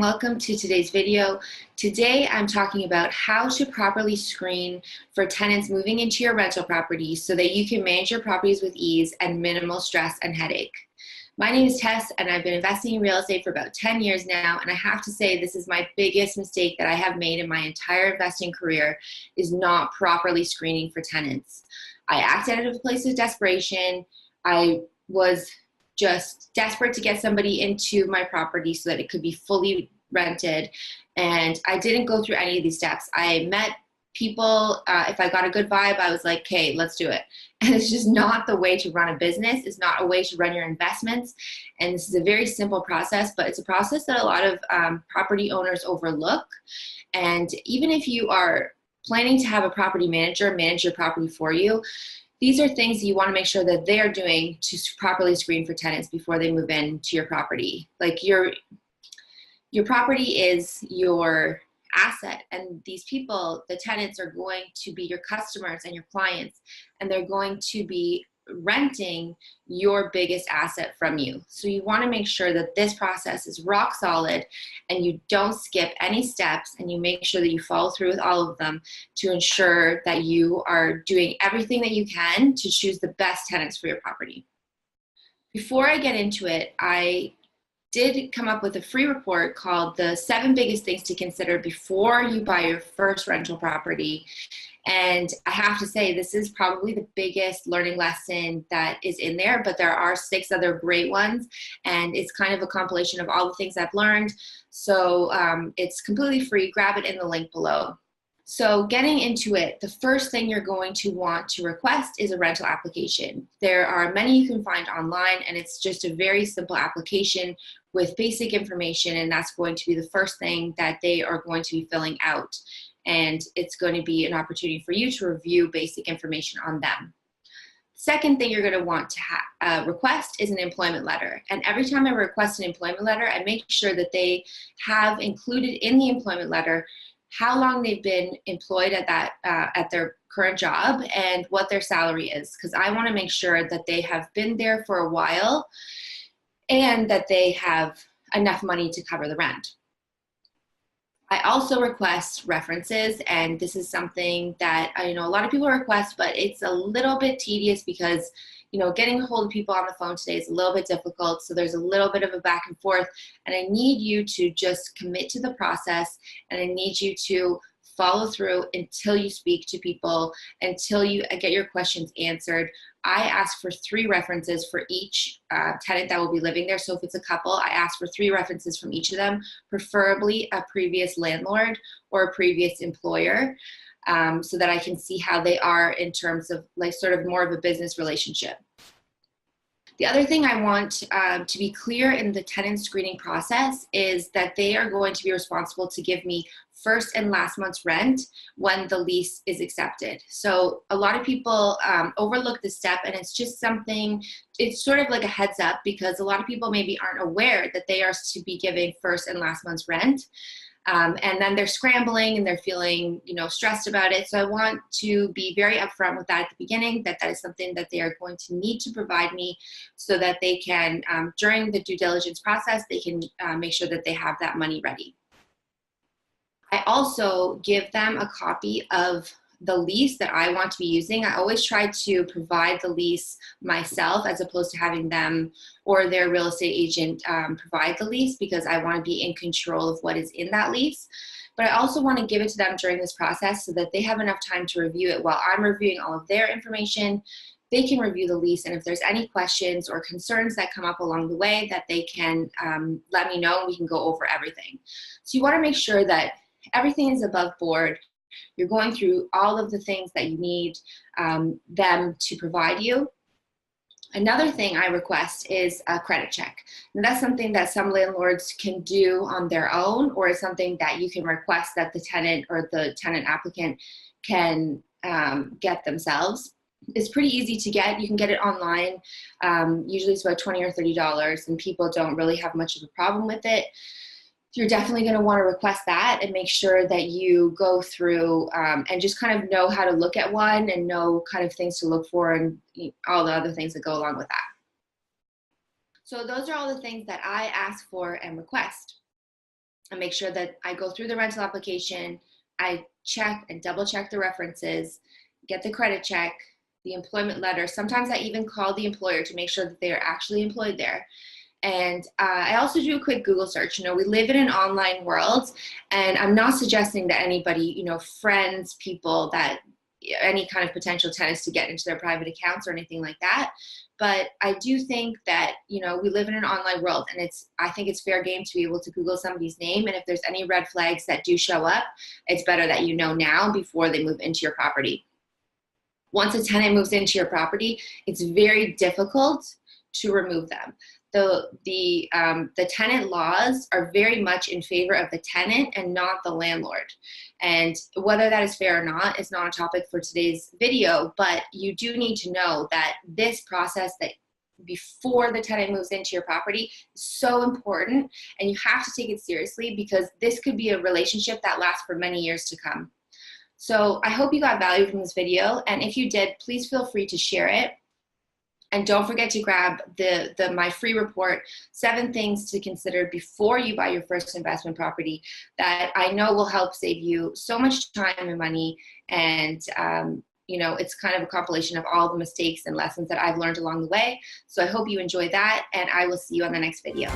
welcome to today's video. Today I'm talking about how to properly screen for tenants moving into your rental property so that you can manage your properties with ease and minimal stress and headache. My name is Tess and I've been investing in real estate for about 10 years now, and I have to say this is my biggest mistake that I have made in my entire investing career is not properly screening for tenants. I acted out of a place of desperation. I was just desperate to get somebody into my property so that it could be fully rented. And I didn't go through any of these steps. I met people, if I got a good vibe, I was like, okay, let's do it. And it's just not the way to run a business. It's not a way to run your investments. And this is a very simple process, but it's a process that a lot of property owners overlook. And even if you are planning to have a property manager manage your property for you, these are things you want to make sure that they are doing to properly screen for tenants before they move into your property. Like your property is your asset, and these people, the tenants, are going to be your customers and your clients, and they're going to be renting your biggest asset from you. So you want to make sure that this process is rock solid and you don't skip any steps, and you make sure that you follow through with all of them to ensure that you are doing everything that you can to choose the best tenants for your property. Before I get into it, I did come up with a free report called the 7 biggest things to consider before you buy your first rental property. And I have to say, this is probably the biggest learning lesson that is in there, but there are 6 other great ones, and it's kind of a compilation of all the things I've learned. So it's completely free. Grab it in the link below. So getting into it, the first thing you're going to want to request is a rental application. There are many you can find online, and it's just a very simple application with basic information, and that's going to be the first thing that they are going to be filling out. And it's going to be an opportunity for you to review basic information on them. Second thing you're going to want to request is an employment letter. And every time I request an employment letter, I make sure that they have included in the employment letter how long they've been employed at their current job and what their salary is, because I want to make sure that they have been there for a while and that they have enough money to cover the rent. I also request references, and this is something that I know a lot of people request, but it's a little bit tedious because getting a hold of people on the phone today is a little bit difficult. So there's a little bit of a back and forth, and I need you to just commit to the process, and I need you to follow through until you speak to people, until you get your questions answered. I ask for 3 references for each tenant that will be living there. So if it's a couple, I ask for 3 references from each of them, preferably a previous landlord or a previous employer, so that I can see how they are in terms of like sort of more of a business relationship. The other thing I want to be clear in the tenant screening process is that they are going to be responsible to give me first and last month's rent when the lease is accepted. So a lot of people overlook this step, and it's just something, it's sort of like a heads up, because a lot of people maybe aren't aware that they are to be giving first and last month's rent. And then they're scrambling and they're feeling, stressed about it. So I want to be very upfront with that at the beginning, that is something that they are going to need to provide me so that they can, during the due diligence process, they can make sure that they have that money ready. I also give them a copy of the lease that I want to be using. I always try to provide the lease myself as opposed to having them or their real estate agent provide the lease, because I want to be in control of what is in that lease. But I also want to give it to them during this process so that they have enough time to review it while I'm reviewing all of their information. They can review the lease, and if there's any questions or concerns that come up along the way, that they can let me know, and we can go over everything. So you want to make sure that everything is above board. You're going through all of the things that you need them to provide you. Another thing I request is a credit check. And that's something that some landlords can do on their own, or is something that you can request that the tenant or the tenant applicant can get themselves. It's pretty easy to get. You can get it online. Usually it's about $20 or $30, and people don't really have much of a problem with it. You're definitely going to want to request that and make sure that you go through and just kind of know how to look at one and know kind of things to look for and all the other things that go along with that. So those are all the things that I ask for and request. I make sure that I go through the rental application, I check and double check the references, get the credit check, the employment letter. Sometimes I even call the employer to make sure that they are actually employed there. And I also do a quick Google search. We live in an online world, and I'm not suggesting that anybody, friends, people that any kind of potential tenants to get into their private accounts or anything like that. But I do think that, we live in an online world, and I think it's fair game to be able to Google somebody's name. And if there's any red flags that do show up, it's better that you know now before they move into your property. Once a tenant moves into your property, it's very difficult to remove them. The tenant laws are very much in favor of the tenant and not the landlord. And whether that is fair or not is not a topic for today's video, but you do need to know that this process that before the tenant moves into your property is so important, and you have to take it seriously because this could be a relationship that lasts for many years to come. So I hope you got value from this video, and if you did, please feel free to share it. And don't forget to grab my free report, 7 things to consider before you buy your first investment property, that I know will help save you so much time and money. And, it's kind of a compilation of all the mistakes and lessons that I've learned along the way. So I hope you enjoy that, and I will see you on the next video.